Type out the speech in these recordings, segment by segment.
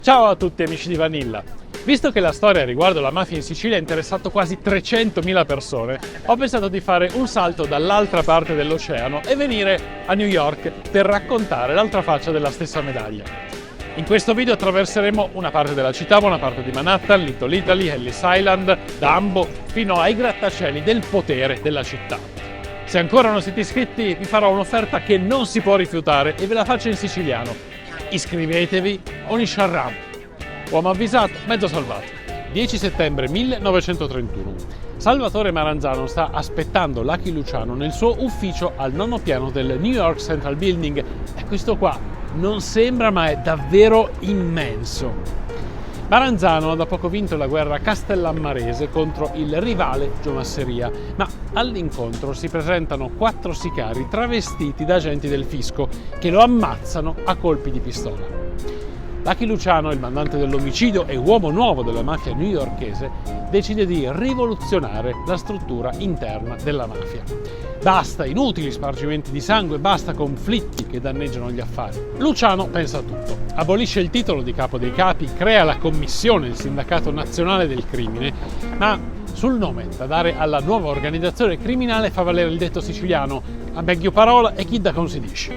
Ciao a tutti amici di Vanilla! Visto che la storia riguardo la mafia in Sicilia ha interessato quasi 300.000 persone, ho pensato di fare un salto dall'altra parte dell'oceano e venire a New York per raccontare l'altra faccia della stessa medaglia. In questo video attraverseremo una parte della città, una parte di Manhattan, Little Italy, Ellis Island, Dumbo, fino ai grattacieli del potere della città. Se ancora non siete iscritti, vi farò un'offerta che non si può rifiutare e ve la faccio in siciliano. Iscrivetevi, ogni sciarram. Uomo avvisato, mezzo salvato. 10 settembre 1931. Salvatore Maranzano sta aspettando Lucky Luciano nel suo ufficio al 9° piano del New York Central Building e questo qua non sembra, ma è davvero immenso. Maranzano ha da poco vinto la guerra castellammarese contro il rivale Giomasseria, ma all'incontro si presentano 4 sicari travestiti da agenti del fisco che lo ammazzano a colpi di pistola. Lucky Luciano, il mandante dell'omicidio e uomo nuovo della mafia newyorkese, decide di rivoluzionare la struttura interna della mafia. Basta inutili spargimenti di sangue, basta conflitti che danneggiano gli affari. Luciano pensa a tutto. Abolisce il titolo di capo dei capi, crea la commissione, il sindacato nazionale del crimine, ma sul nome da dare alla nuova organizzazione criminale fa valere il detto siciliano a meglio parola e chi da considisce.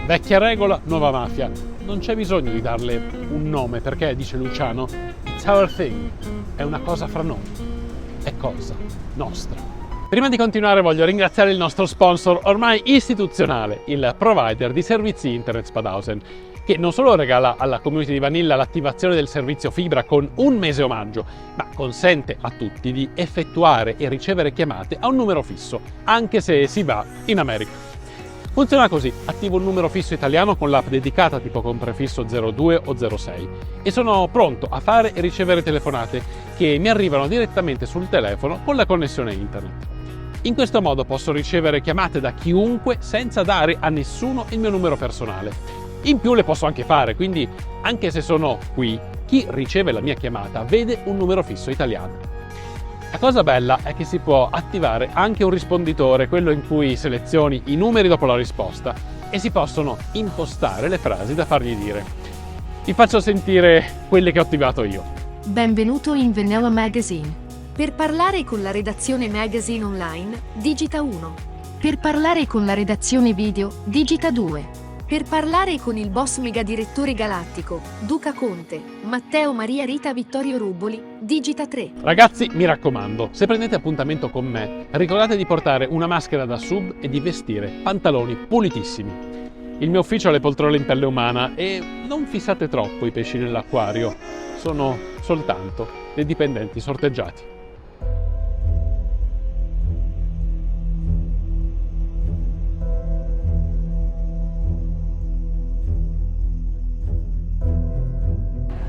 Vecchia regola, nuova mafia. Non c'è bisogno di darle un nome perché, dice Luciano, it's our thing, è una cosa fra noi, è cosa nostra. Prima di continuare voglio ringraziare il nostro sponsor ormai istituzionale, il provider di servizi internet Spadhausen, che non solo regala alla community di Vanilla l'attivazione del servizio fibra con un mese omaggio, ma consente a tutti di effettuare e ricevere chiamate a un numero fisso, anche se si va in America. Funziona così: attivo un numero fisso italiano con l'app dedicata tipo con prefisso 02 o 06 e sono pronto a fare e ricevere telefonate che mi arrivano direttamente sul telefono con la connessione internet. In questo modo posso ricevere chiamate da chiunque senza dare a nessuno il mio numero personale. In più le posso anche fare, quindi anche se sono qui, chi riceve la mia chiamata vede un numero fisso italiano. La cosa bella è che si può attivare anche un risponditore, quello in cui selezioni i numeri dopo la risposta e si possono impostare le frasi da fargli dire. Vi faccio sentire quelle che ho attivato io. Benvenuto in Vanilla Magazine. Per parlare con la redazione Magazine Online, digita 1. Per parlare con la redazione video, digita 2. Per parlare con il boss megadirettore galattico, Duca Conte, Matteo Maria Rita Vittorio Ruboli, digita 3. Ragazzi, mi raccomando, se prendete appuntamento con me, ricordate di portare una maschera da sub e di vestire pantaloni pulitissimi. Il mio ufficio ha le poltrone in pelle umana e non fissate troppo i pesci nell'acquario, sono soltanto dei dipendenti sorteggiati.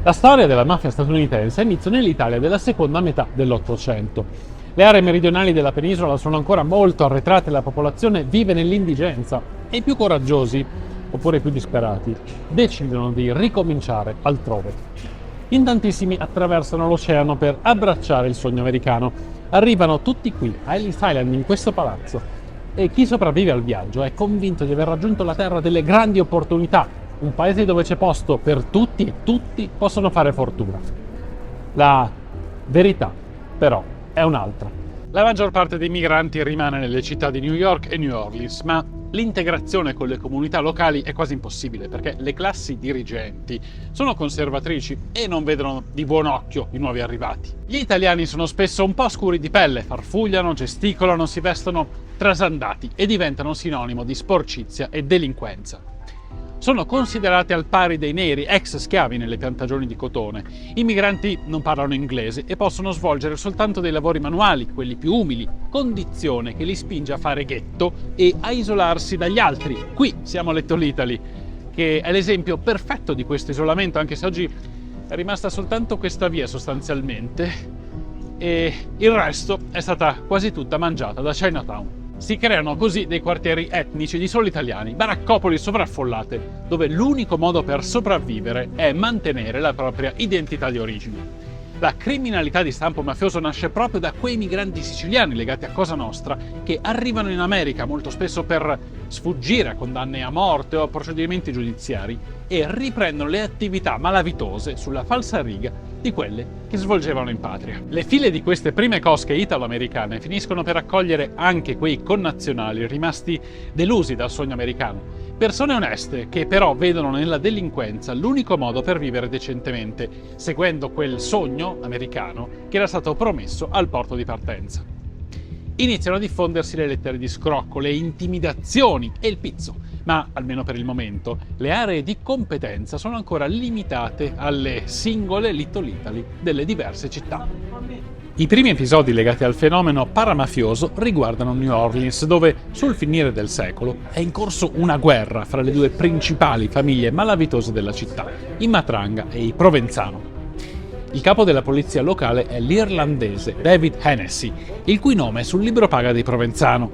La storia della mafia statunitense inizia nell'Italia della seconda metà dell'Ottocento. Le aree meridionali della penisola sono ancora molto arretrate e la popolazione vive nell'indigenza e i più coraggiosi, oppure i più disperati, decidono di ricominciare altrove. In tantissimi attraversano l'oceano per abbracciare il sogno americano. Arrivano tutti qui, a Ellis Island, in questo palazzo. E chi sopravvive al viaggio è convinto di aver raggiunto la terra delle grandi opportunità, un paese dove c'è posto per tutti e tutti possono fare fortuna. La verità, però, è un'altra. La maggior parte dei migranti rimane nelle città di New York e New Orleans, ma l'integrazione con le comunità locali è quasi impossibile perché le classi dirigenti sono conservatrici e non vedono di buon occhio i nuovi arrivati. Gli italiani sono spesso un po' scuri di pelle, farfugliano, gesticolano, si vestono trasandati e diventano sinonimo di sporcizia e delinquenza. Sono considerati al pari dei neri, ex schiavi nelle piantagioni di cotone. I migranti non parlano inglese e possono svolgere soltanto dei lavori manuali, quelli più umili, condizione che li spinge a fare ghetto e a isolarsi dagli altri. Qui siamo a Little Italy, che è l'esempio perfetto di questo isolamento, anche se oggi è rimasta soltanto questa via sostanzialmente e il resto è stata quasi tutta mangiata da Chinatown. Si creano così dei quartieri etnici di soli italiani, baraccopoli sovraffollate, dove l'unico modo per sopravvivere è mantenere la propria identità di origine. La criminalità di stampo mafioso nasce proprio da quei migranti siciliani legati a Cosa Nostra che arrivano in America molto spesso per sfuggire a condanne a morte o a procedimenti giudiziari e riprendono le attività malavitose sulla falsariga di quelle che svolgevano in patria. Le file di queste prime cosche italo-americane finiscono per accogliere anche quei connazionali rimasti delusi dal sogno americano, persone oneste che però vedono nella delinquenza l'unico modo per vivere decentemente, seguendo quel sogno americano che era stato promesso al porto di partenza. Iniziano a diffondersi le lettere di scrocco, le intimidazioni e il pizzo, ma almeno per il momento le aree di competenza sono ancora limitate alle singole Little Italy delle diverse città. I primi episodi legati al fenomeno paramafioso riguardano New Orleans, dove sul finire del secolo è in corso una guerra fra le due principali famiglie malavitose della città, i Matranga e i Provenzano. Il capo della polizia locale è l'irlandese David Hennessy, il cui nome è sul libro paga dei Provenzano.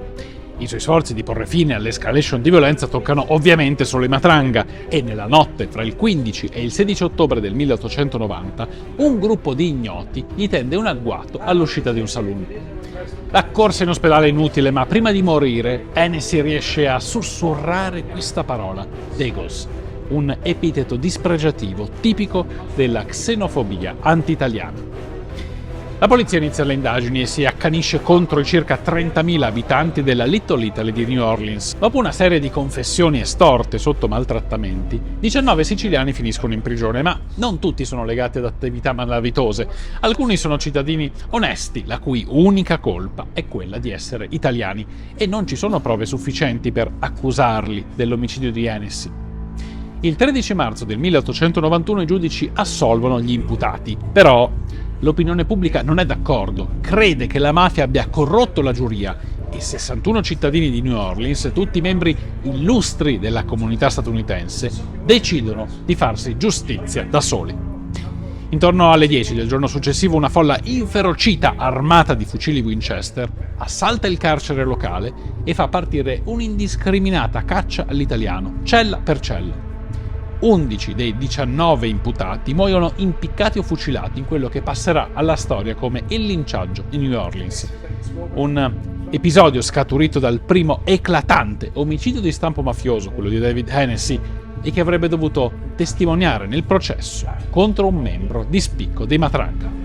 I suoi sforzi di porre fine all'escalation di violenza toccano ovviamente solo i Matranga e nella notte fra il 15 e il 16 ottobre del 1890 un gruppo di ignoti gli tende un agguato all'uscita di un saloon. La corsa in ospedale è inutile, ma prima di morire Hennessy riesce a sussurrare questa parola: Degos, un epiteto dispregiativo tipico della xenofobia anti-italiana. La polizia inizia le indagini e si accanisce contro i circa 30.000 abitanti della Little Italy di New Orleans. Dopo una serie di confessioni estorte sotto maltrattamenti, 19 siciliani finiscono in prigione, ma non tutti sono legati ad attività malavitose. Alcuni sono cittadini onesti, la cui unica colpa è quella di essere italiani, e non ci sono prove sufficienti per accusarli dell'omicidio di Hennessy. Il 13 marzo del 1891 i giudici assolvono gli imputati, però l'opinione pubblica non è d'accordo, crede che la mafia abbia corrotto la giuria e 61 cittadini di New Orleans, tutti membri illustri della comunità statunitense, decidono di farsi giustizia da soli. Intorno alle 10 del giorno successivo una folla inferocita armata di fucili Winchester assalta il carcere locale e fa partire un'indiscriminata caccia all'italiano, cella per cella. 11 dei 19 imputati muoiono impiccati o fucilati in quello che passerà alla storia come il linciaggio di New Orleans. Un episodio scaturito dal primo eclatante omicidio di stampo mafioso, quello di David Hennessy, e che avrebbe dovuto testimoniare nel processo contro un membro di spicco dei Matranga.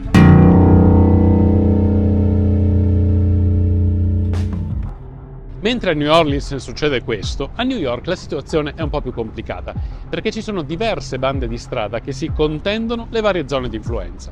Mentre a New Orleans succede questo, a New York la situazione è un po' più complicata, perché ci sono diverse bande di strada che si contendono le varie zone di influenza.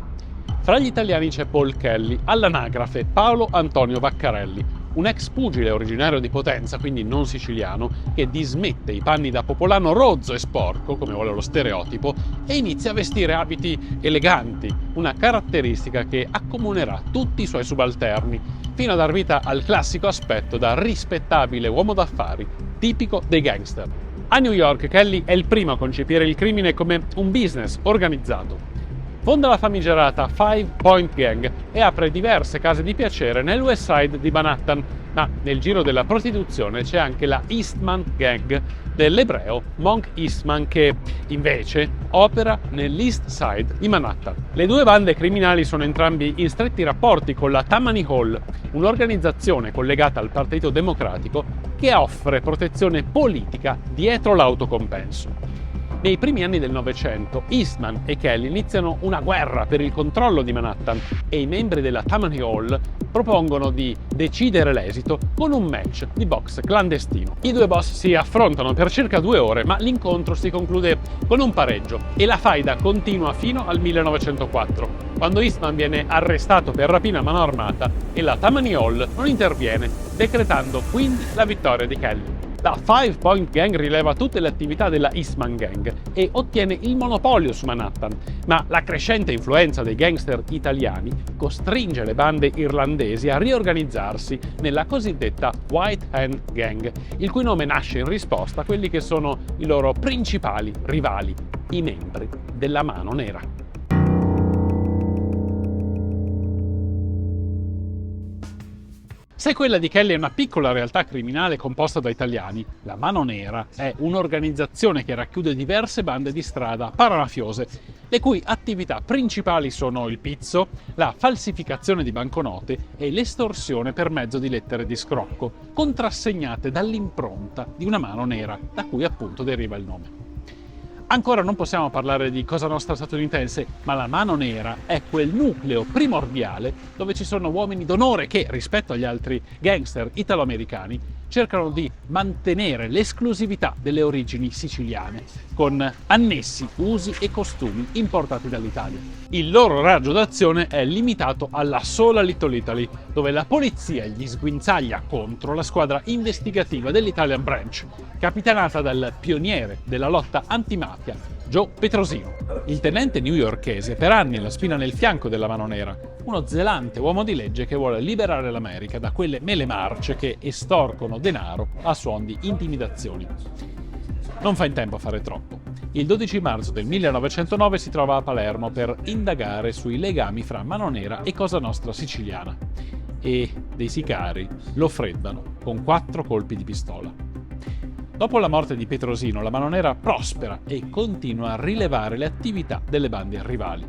Fra gli italiani c'è Paul Kelly, all'anagrafe Paolo Antonio Vaccarelli, un ex pugile originario di Potenza, quindi non siciliano, che dismette i panni da popolano rozzo e sporco, come vuole lo stereotipo, e inizia a vestire abiti eleganti, una caratteristica che accomunerà tutti i suoi subalterni, fino a dar vita al classico aspetto da rispettabile uomo d'affari, tipico dei gangster. A New York Kelly è il primo a concepire il crimine come un business organizzato. Fonda la famigerata Five Point Gang e apre diverse case di piacere nel West Side di Manhattan, ma nel giro della prostituzione c'è anche la Eastman Gang dell'ebreo Monk Eastman, che invece opera nell'East Side di Manhattan. Le due bande criminali sono entrambi in stretti rapporti con la Tammany Hall, un'organizzazione collegata al Partito Democratico che offre protezione politica dietro l'autocompenso. Nei primi anni del Novecento, Eastman e Kelly iniziano una guerra per il controllo di Manhattan e i membri della Tammany Hall propongono di decidere l'esito con un match di box clandestino. I due boss si affrontano per circa 2 ore, ma l'incontro si conclude con un pareggio e la faida continua fino al 1904, quando Eastman viene arrestato per rapina a mano armata e la Tammany Hall non interviene, decretando quindi la vittoria di Kelly. La Five Point Gang rileva tutte le attività della Eastman Gang e ottiene il monopolio su Manhattan, ma la crescente influenza dei gangster italiani costringe le bande irlandesi a riorganizzarsi nella cosiddetta White Hand Gang, il cui nome nasce in risposta a quelli che sono i loro principali rivali, i membri della Mano Nera. Se quella di Kelly è una piccola realtà criminale composta da italiani, la Mano Nera è un'organizzazione che racchiude diverse bande di strada paramafiose, le cui attività principali sono il pizzo, la falsificazione di banconote e l'estorsione per mezzo di lettere di scrocco, contrassegnate dall'impronta di una mano nera, da cui appunto deriva il nome. Ancora non possiamo parlare di Cosa Nostra statunitense, ma la Mano Nera è quel nucleo primordiale dove ci sono uomini d'onore che, rispetto agli altri gangster italo-americani, cercano di mantenere l'esclusività delle origini siciliane, con annessi usi e costumi importati dall'Italia. Il loro raggio d'azione è limitato alla sola Little Italy, dove la polizia gli sguinzaglia contro la squadra investigativa dell'Italian Branch, capitanata dal pioniere della lotta antimafia, Joe Petrosino. Il tenente newyorkese per anni è la spina nel fianco della Mano Nera, uno zelante uomo di legge che vuole liberare l'America da quelle mele marce che estorcono denaro a suon di intimidazioni. Non fa in tempo a fare troppo. Il 12 marzo del 1909 si trova a Palermo per indagare sui legami fra Mano Nera e Cosa Nostra siciliana e dei sicari lo freddano con 4 colpi di pistola. Dopo la morte di Petrosino, la Mano Nera prospera e continua a rilevare le attività delle bande rivali.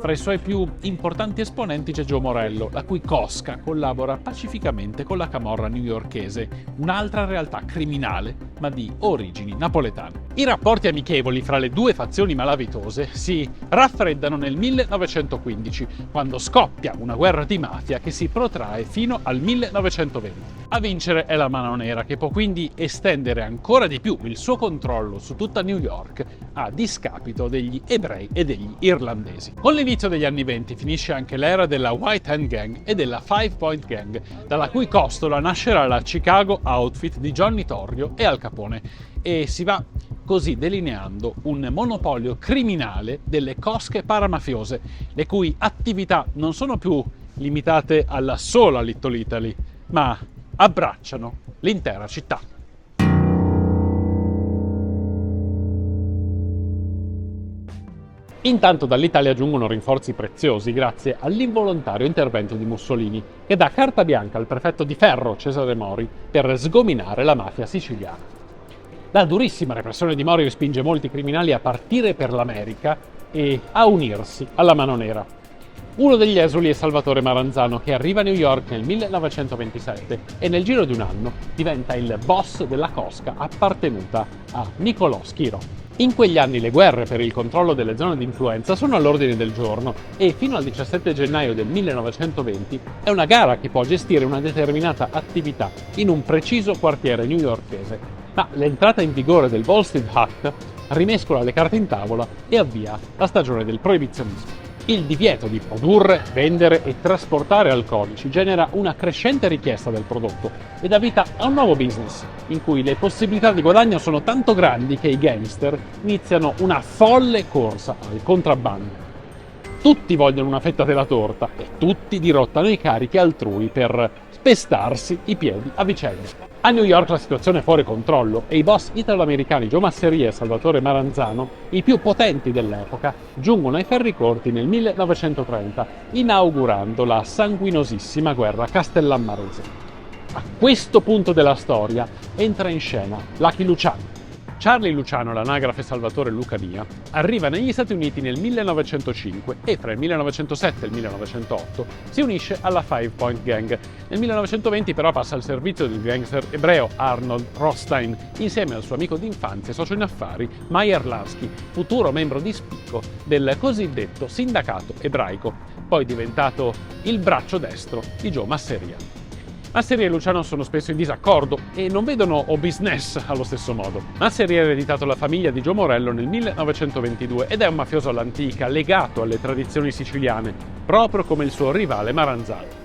Fra i suoi più importanti esponenti c'è Joe Morello, la cui cosca collabora pacificamente con la camorra newyorkese, un'altra realtà criminale ma di origini napoletane. I rapporti amichevoli fra le due fazioni malavitose si raffreddano nel 1915, quando scoppia una guerra di mafia che si protrae fino al 1920. A vincere è la Mano Nera, che può quindi estendere ancora di più il suo controllo su tutta New York a discapito degli ebrei e degli irlandesi. Con l'inizio degli anni 20 finisce anche l'era della White Hand Gang e della Five Point Gang, dalla cui costola nascerà la Chicago Outfit di Johnny Torrio e Al Capone, e si va così delineando un monopolio criminale delle cosche paramafiose, le cui attività non sono più limitate alla sola Little Italy, ma abbracciano l'intera città. Intanto dall'Italia giungono rinforzi preziosi grazie all'involontario intervento di Mussolini, che dà carta bianca al prefetto di ferro Cesare Mori per sgominare la mafia siciliana. La durissima repressione di Mori spinge molti criminali a partire per l'America e a unirsi alla Mano Nera. Uno degli esuli è Salvatore Maranzano, che arriva a New York nel 1927 e nel giro di un anno diventa il boss della cosca appartenuta a Nicolò Schiro. In quegli anni le guerre per il controllo delle zone di influenza sono all'ordine del giorno e fino al 17 gennaio del 1920 è una gara che può gestire una determinata attività in un preciso quartiere newyorkese. Ma l'entrata in vigore del Volstead Act rimescola le carte in tavola e avvia la stagione del proibizionismo. Il divieto di produrre, vendere e trasportare alcolici genera una crescente richiesta del prodotto e dà vita a un nuovo business, in cui le possibilità di guadagno sono tanto grandi che i gangster iniziano una folle corsa al contrabbando. Tutti vogliono una fetta della torta e tutti dirottano i carichi altrui per spestarsi i piedi a vicenda. A New York la situazione è fuori controllo e i boss italo-americani Joe Masseria e Salvatore Maranzano, i più potenti dell'epoca, giungono ai ferri corti nel 1930, inaugurando la sanguinosissima guerra castellammarese. A questo punto della storia entra in scena Lucky Luciano. Charlie Luciano, l'anagrafe Salvatore Lucania, arriva negli Stati Uniti nel 1905 e fra il 1907 e il 1908 si unisce alla Five Point Gang. Nel 1920 però passa al servizio del gangster ebreo Arnold Rothstein insieme al suo amico d'infanzia e socio in affari Meyer Lansky, futuro membro di spicco del cosiddetto sindacato ebraico, poi diventato il braccio destro di Joe Masseria. Masseria e Luciano sono spesso in disaccordo e non vedono business allo stesso modo. Masseria ha ereditato la famiglia di Joe Morello nel 1922 ed è un mafioso all'antica, legato alle tradizioni siciliane, proprio come il suo rivale Maranzano.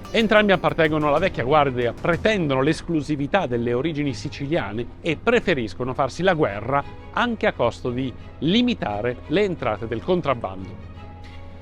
Entrambi appartengono alla vecchia guardia, pretendono l'esclusività delle origini siciliane e preferiscono farsi la guerra anche a costo di limitare le entrate del contrabbando.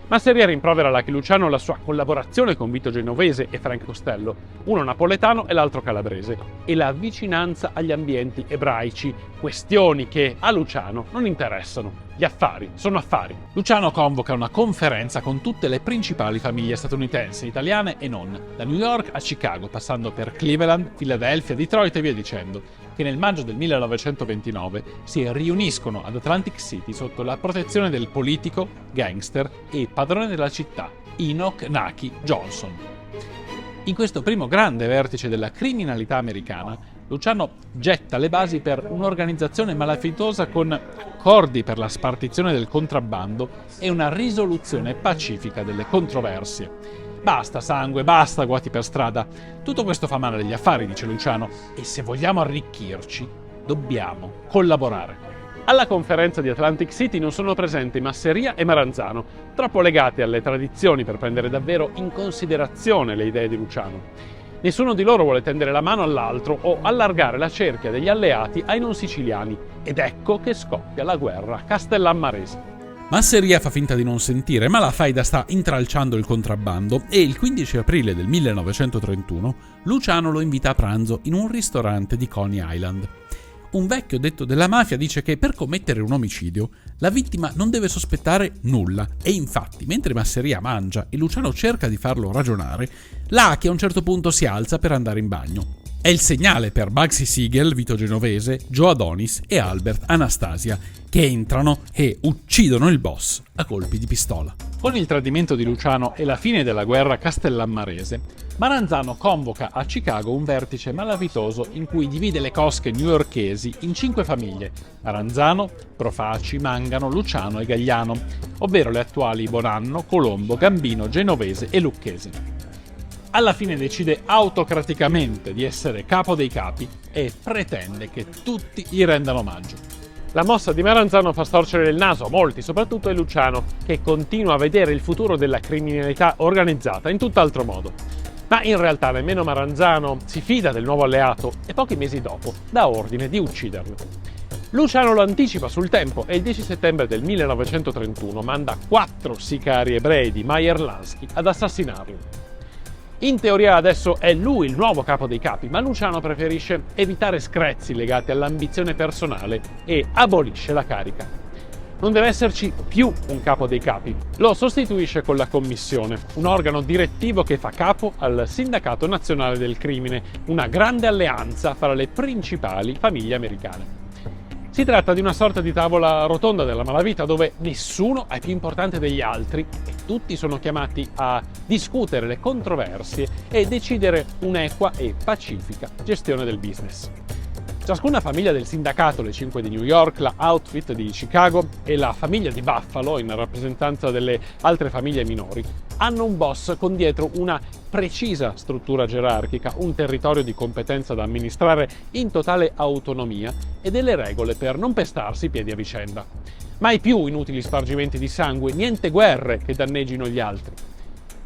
Masseria rimprovera Lucky Luciano la sua collaborazione con Vito Genovese e Frank Costello, uno napoletano e l'altro calabrese, e la vicinanza agli ambienti ebraici questioni che a Luciano non interessano. Gli affari sono affari. Luciano convoca una conferenza con tutte le principali famiglie statunitensi, italiane e non, da New York a Chicago, passando per Cleveland, Philadelphia, Detroit e via dicendo, che nel maggio del 1929 si riuniscono ad Atlantic City sotto la protezione del politico, gangster e padrone della città, Enoch Naki Johnson. In questo primo grande vertice della criminalità americana, Luciano getta le basi per un'organizzazione malavitosa con accordi per la spartizione del contrabbando e una risoluzione pacifica delle controversie. Basta sangue, basta guati per strada. Tutto questo fa male agli affari, dice Luciano, e se vogliamo arricchirci, dobbiamo collaborare. Alla conferenza di Atlantic City non sono presenti Masseria e Maranzano, troppo legate alle tradizioni per prendere davvero in considerazione le idee di Luciano. Nessuno di loro vuole tendere la mano all'altro o allargare la cerchia degli alleati ai non siciliani, ed ecco che scoppia la guerra castellammarese. Masseria fa finta di non sentire, ma la faida sta intralciando il contrabbando e il 15 aprile del 1931 Luciano lo invita a pranzo in un ristorante di Coney Island. Un vecchio detto della mafia dice che per commettere un omicidio la vittima non deve sospettare nulla e infatti mentre Masseria mangia e Luciano cerca di farlo ragionare, Lucky a un certo punto si alza per andare in bagno. È il segnale per Bugsy Siegel, Vito Genovese, Joe Adonis e Albert Anastasia, che entrano e uccidono il boss a colpi di pistola. Con il tradimento di Luciano e la fine della guerra castellammarese, Maranzano convoca a Chicago un vertice malavitoso in cui divide le cosche newyorkesi in 5 famiglie: Maranzano, Profaci, Mangano, Luciano e Gagliano, ovvero le attuali Bonanno, Colombo, Gambino, Genovese e Lucchesi. Alla fine decide autocraticamente di essere capo dei capi e pretende che tutti gli rendano omaggio. La mossa di Maranzano fa storcere il naso a molti, soprattutto a Luciano, che continua a vedere il futuro della criminalità organizzata in tutt'altro modo. Ma in realtà nemmeno Maranzano si fida del nuovo alleato e pochi mesi dopo dà ordine di ucciderlo. Luciano lo anticipa sul tempo e il 10 settembre del 1931 manda 4 sicari ebrei di Meyer Lansky ad assassinarlo. In teoria adesso è lui il nuovo capo dei capi, ma Luciano preferisce evitare screzi legati all'ambizione personale e abolisce la carica. Non deve esserci più un capo dei capi, lo sostituisce con la Commissione, un organo direttivo che fa capo al Sindacato Nazionale del Crimine, una grande alleanza fra le principali famiglie americane. Si tratta di una sorta di tavola rotonda della malavita dove nessuno è più importante degli altri e tutti sono chiamati a discutere le controversie e decidere un'equa e pacifica gestione del business. Ciascuna famiglia del sindacato, le 5 di New York, la Outfit di Chicago e la famiglia di Buffalo, in rappresentanza delle altre famiglie minori, hanno un boss con dietro una precisa struttura gerarchica, un territorio di competenza da amministrare in totale autonomia e delle regole per non pestarsi i piedi a vicenda. Mai più inutili spargimenti di sangue, niente guerre che danneggino gli altri.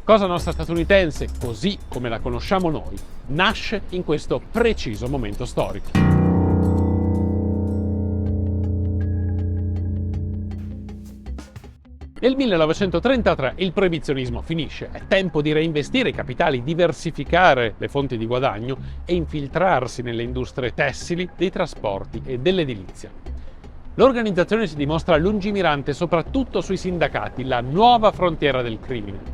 Cosa nostra statunitense, così come la conosciamo noi, nasce in questo preciso momento storico. Nel 1933 il proibizionismo finisce, è tempo di reinvestire i capitali, diversificare le fonti di guadagno e infiltrarsi nelle industrie tessili, dei trasporti e dell'edilizia. L'organizzazione si dimostra lungimirante soprattutto sui sindacati, la nuova frontiera del crimine.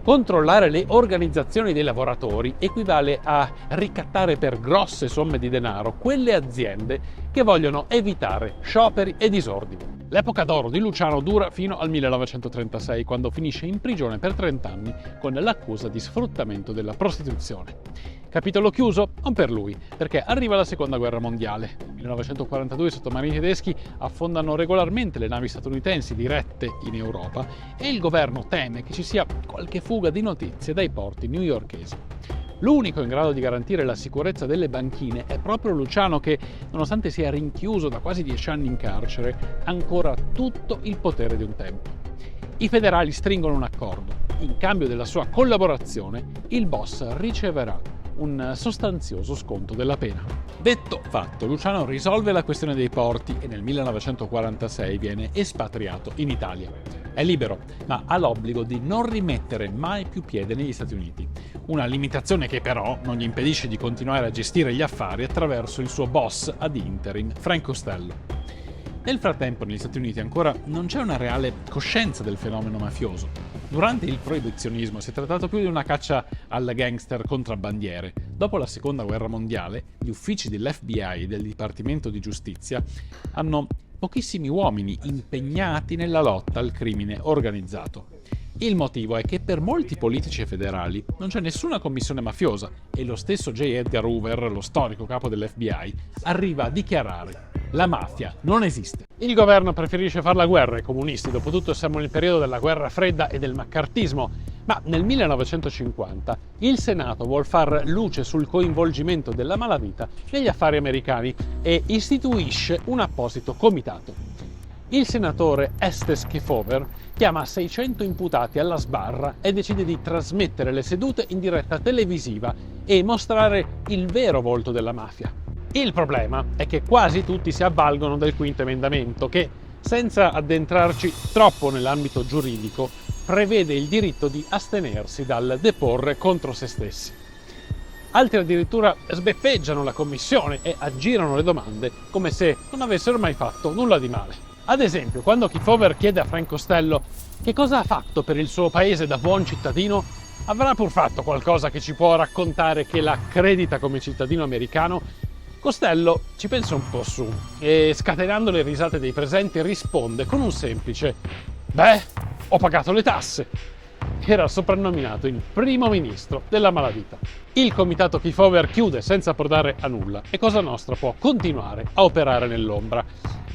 Controllare le organizzazioni dei lavoratori equivale a ricattare per grosse somme di denaro quelle aziende che vogliono evitare scioperi e disordini. L'epoca d'oro di Luciano dura fino al 1936, quando finisce in prigione per 30 anni con l'accusa di sfruttamento della prostituzione. Capitolo chiuso? Non per lui, perché arriva la Seconda Guerra Mondiale. Nel 1942 i sottomarini tedeschi affondano regolarmente le navi statunitensi dirette in Europa e il governo teme che ci sia qualche fuga di notizie dai porti newyorkesi. L'unico in grado di garantire la sicurezza delle banchine è proprio Luciano che, nonostante sia rinchiuso da quasi 10 anni in carcere, ha ancora tutto il potere di un tempo. I federali stringono un accordo. In cambio della sua collaborazione, il boss riceverà un sostanzioso sconto della pena. Detto fatto, Luciano risolve la questione dei porti e nel 1946 viene espatriato in Italia. È libero, ma ha l'obbligo di non rimettere mai più piede negli Stati Uniti. una limitazione che però non gli impedisce di continuare a gestire gli affari attraverso il suo boss ad interim, Frank Costello. Nel frattempo negli Stati Uniti ancora non c'è una reale coscienza del fenomeno mafioso. Durante il proibizionismo si è trattato più di una caccia al gangster contrabbandiere. Dopo la Seconda Guerra Mondiale, gli uffici dell'FBI e del Dipartimento di Giustizia hanno pochissimi uomini impegnati nella lotta al crimine organizzato. Il motivo è che per molti politici federali non c'è nessuna commissione mafiosa e lo stesso J. Edgar Hoover, lo storico capo dell'FBI, arriva a dichiarare: la mafia non esiste. Il governo preferisce fare la guerra ai comunisti, dopotutto siamo nel periodo della guerra fredda e del maccartismo, ma nel 1950 il Senato vuol far luce sul coinvolgimento della malavita negli affari americani e istituisce un apposito comitato. Il senatore Estes Kefauver chiama 600 imputati alla sbarra e decide di trasmettere le sedute in diretta televisiva e mostrare il vero volto della mafia. Il problema è che quasi tutti si avvalgono del quinto emendamento che, senza addentrarci troppo nell'ambito giuridico, prevede il diritto di astenersi dal deporre contro se stessi. Altri addirittura sbeffeggiano la commissione e aggirano le domande come se non avessero mai fatto nulla di male. Ad esempio, quando Kefauver chiede a Frank Costello che cosa ha fatto per il suo paese da buon cittadino, avrà pur fatto qualcosa che ci può raccontare che l'accredita come cittadino americano? Costello ci pensa un po' su e, scatenando le risate dei presenti, risponde con un semplice: beh, ho pagato le tasse. Era soprannominato il primo ministro della malavita. Il comitato Kefauver chiude senza portare a nulla e Cosa Nostra può continuare a operare nell'ombra.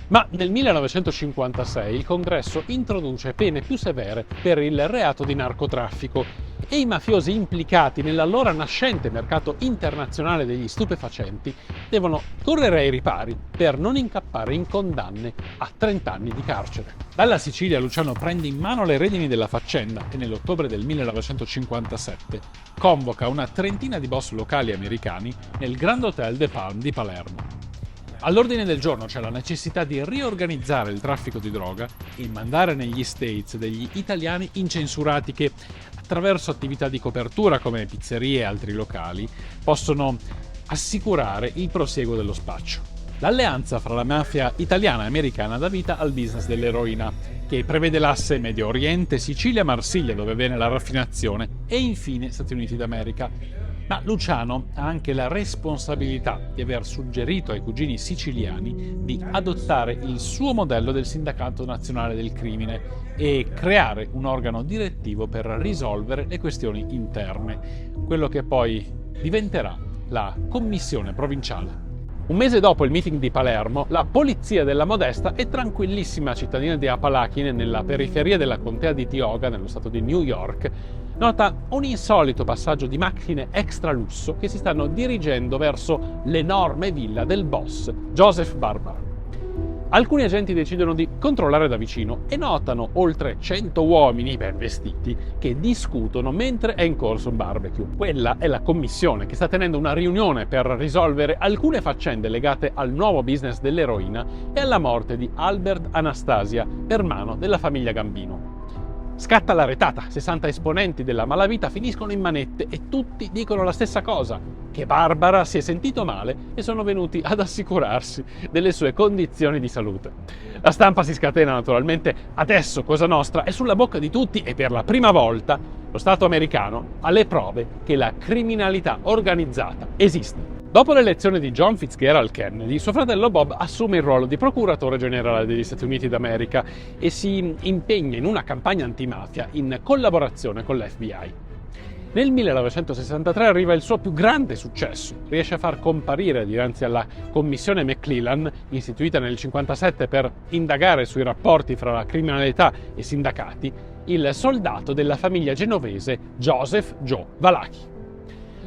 Ma nel 1956 il Congresso introduce pene più severe per il reato di narcotraffico e i mafiosi implicati nell'allora nascente mercato internazionale degli stupefacenti devono correre ai ripari per non incappare in condanne a 30 anni di carcere. Dalla Sicilia Luciano prende in mano le redini della faccenda e nell'ottobre del 1957 convoca una trentina di boss locali americani nel Grand Hotel de Palm di Palermo. All'ordine del giorno c'è la necessità di riorganizzare il traffico di droga e mandare negli States degli italiani incensurati che, attraverso attività di copertura come pizzerie e altri locali, possono assicurare il prosieguo dello spaccio. L'alleanza fra la mafia italiana e americana dà vita al business dell'eroina, che prevede l'asse Medio Oriente, Sicilia, Marsiglia, dove avviene la raffinazione, e infine Stati Uniti d'America. Ma Luciano ha anche la responsabilità di aver suggerito ai cugini siciliani di adottare il suo modello del Sindacato Nazionale del Crimine e creare un organo direttivo per risolvere le questioni interne, quello che poi diventerà la Commissione Provinciale. Un mese dopo il meeting di Palermo, la polizia della modesta e tranquillissima cittadina di Apalachine, nella periferia della contea di Tioga, nello stato di New York, nota un insolito passaggio di macchine extra lusso che si stanno dirigendo verso l'enorme villa del boss Joseph Barbara. Alcuni agenti decidono di controllare da vicino e notano oltre 100 uomini ben vestiti che discutono mentre è in corso un barbecue. Quella è la commissione che sta tenendo una riunione per risolvere alcune faccende legate al nuovo business dell'eroina e alla morte di Albert Anastasia per mano della famiglia Gambino. Scatta la retata, 60 esponenti della malavita finiscono in manette e tutti dicono la stessa cosa, che Barbara si è sentito male e sono venuti ad assicurarsi delle sue condizioni di salute. La stampa si scatena naturalmente, adesso Cosa Nostra è sulla bocca di tutti e per la prima volta lo Stato americano ha le prove che la criminalità organizzata esiste. Dopo l'elezione di John Fitzgerald Kennedy, suo fratello Bob assume il ruolo di procuratore generale degli Stati Uniti d'America e si impegna in una campagna antimafia in collaborazione con l'FBI. Nel 1963 arriva il suo più grande successo. Riesce a far comparire dinanzi alla commissione McClellan, istituita nel 1957 per indagare sui rapporti fra la criminalità e sindacati, il soldato della famiglia genovese Joseph Joe Valachi.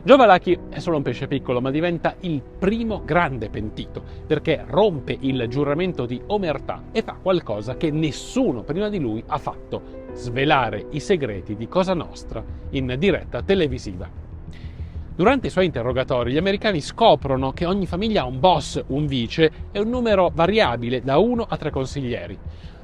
Joe Valachi è solo un pesce piccolo, ma diventa il primo grande pentito, perché rompe il giuramento di omertà e fa qualcosa che nessuno prima di lui ha fatto: svelare i segreti di Cosa Nostra in diretta televisiva. Durante i suoi interrogatori, gli americani scoprono che ogni famiglia ha un boss, un vice e un numero variabile da 1 a 3 consiglieri.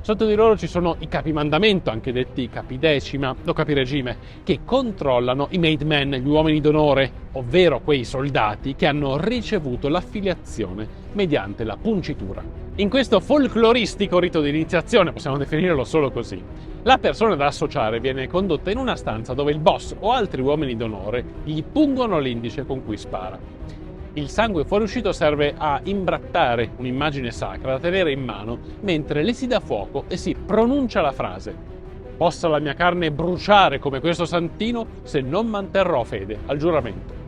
Sotto di loro ci sono i capimandamento, anche detti capidecima o capiregime, che controllano i made men, gli uomini d'onore, ovvero quei soldati che hanno ricevuto l'affiliazione mediante la puncitura. In questo folcloristico rito di iniziazione, possiamo definirlo solo così, la persona da associare viene condotta in una stanza dove il boss o altri uomini d'onore gli pungono l'indice con cui spara. Il sangue fuoriuscito serve a imbrattare un'immagine sacra da tenere in mano mentre le si dà fuoco e si pronuncia la frase: «Possa la mia carne bruciare come questo santino se non manterrò fede al giuramento».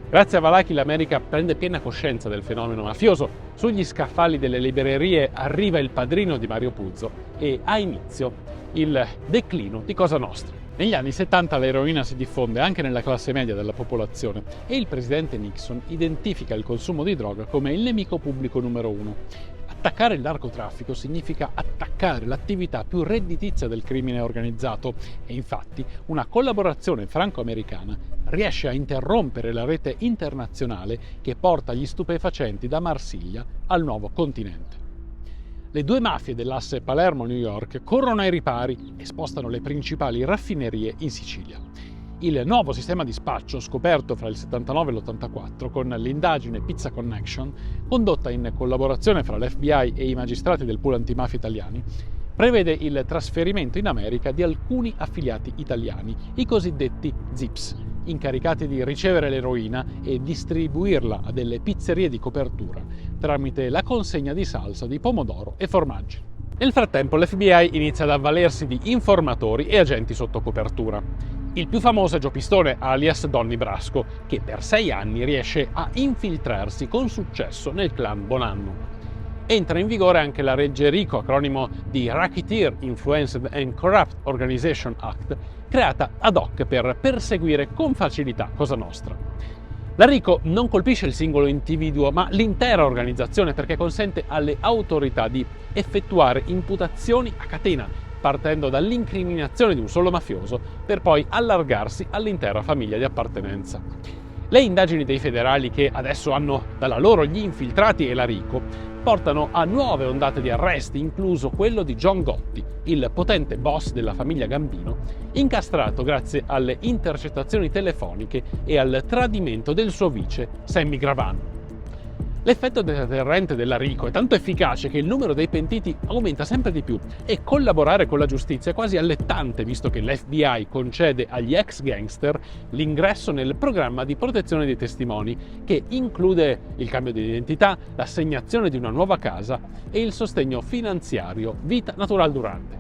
Grazie a Valachi l'America prende piena coscienza del fenomeno mafioso. Sugli scaffali delle librerie arriva Il Padrino di Mario Puzo e ha inizio il declino di Cosa Nostra. Negli anni 70 l'eroina si diffonde anche nella classe media della popolazione e il presidente Nixon identifica il consumo di droga come il nemico pubblico numero uno. Attaccare il narcotraffico significa attaccare l'attività più redditizia del crimine organizzato e infatti una collaborazione franco-americana riesce a interrompere la rete internazionale che porta gli stupefacenti da Marsiglia al nuovo continente. Le due mafie dell'asse Palermo-New York corrono ai ripari e spostano le principali raffinerie in Sicilia. Il nuovo sistema di spaccio, scoperto fra il 79 e l'84 con l'indagine Pizza Connection, condotta in collaborazione fra l'FBI e i magistrati del pool antimafia italiani, prevede il trasferimento in America di alcuni affiliati italiani, i cosiddetti Zips, incaricati di ricevere l'eroina e distribuirla a delle pizzerie di copertura tramite la consegna di salsa di pomodoro e formaggi. Nel frattempo l'FBI inizia ad avvalersi di informatori e agenti sotto copertura. Il più famoso è Joe Pistone, alias Donnie Brasco, che per 6 anni riesce a infiltrarsi con successo nel clan Bonanno. Entra in vigore anche la legge RICO, acronimo di Racketeer Influenced and Corrupt Organization Act, creata ad hoc per perseguire con facilità Cosa Nostra. La RICO non colpisce il singolo individuo, ma l'intera organizzazione perché consente alle autorità di effettuare imputazioni a catena, partendo dall'incriminazione di un solo mafioso per poi allargarsi all'intera famiglia di appartenenza. Le indagini dei federali, che adesso hanno dalla loro gli infiltrati e la RICO, portano a nuove ondate di arresti, incluso quello di John Gotti, il potente boss della famiglia Gambino, incastrato grazie alle intercettazioni telefoniche e al tradimento del suo vice, Sammy Gravano. L'effetto deterrente della RICO è tanto efficace che il numero dei pentiti aumenta sempre di più e collaborare con la giustizia è quasi allettante, visto che l'FBI concede agli ex gangster l'ingresso nel programma di protezione dei testimoni, che include il cambio di identità, l'assegnazione di una nuova casa e il sostegno finanziario vita natural durante.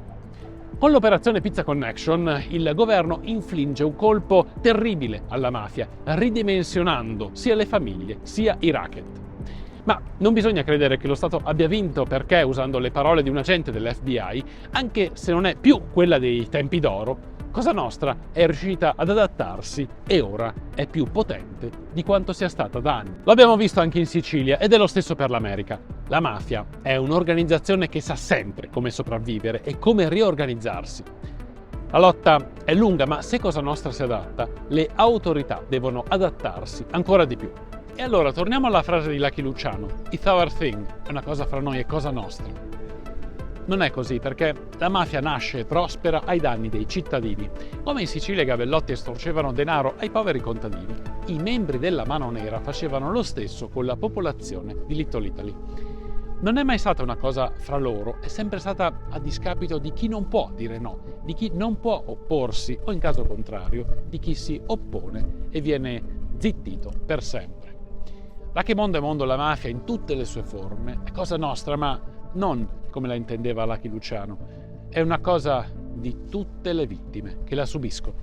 Con l'operazione Pizza Connection il governo infligge un colpo terribile alla mafia, ridimensionando sia le famiglie sia i racket. Ma non bisogna credere che lo Stato abbia vinto perché, usando le parole di un agente dell'FBI, anche se non è più quella dei tempi d'oro, Cosa Nostra è riuscita ad adattarsi e ora è più potente di quanto sia stata da anni. Lo abbiamo visto anche in Sicilia ed è lo stesso per l'America. La mafia è un'organizzazione che sa sempre come sopravvivere e come riorganizzarsi. La lotta è lunga, ma se Cosa Nostra si adatta, le autorità devono adattarsi ancora di più. E allora torniamo alla frase di Lucky Luciano: "It's our thing", è una cosa fra noi e Cosa Nostra. Non è così, perché la mafia nasce e prospera ai danni dei cittadini. Come in Sicilia i gabellotti estorcevano denaro ai poveri contadini, i membri della Mano Nera facevano lo stesso con la popolazione di Little Italy. Non è mai stata una cosa fra loro, è sempre stata a discapito di chi non può dire no, di chi non può opporsi o, in caso contrario, di chi si oppone e viene zittito per sempre. La che mondo è mondo la mafia in tutte le sue forme è Cosa Nostra, ma non come la intendeva Lucky Luciano. È una cosa di tutte le vittime che la subiscono.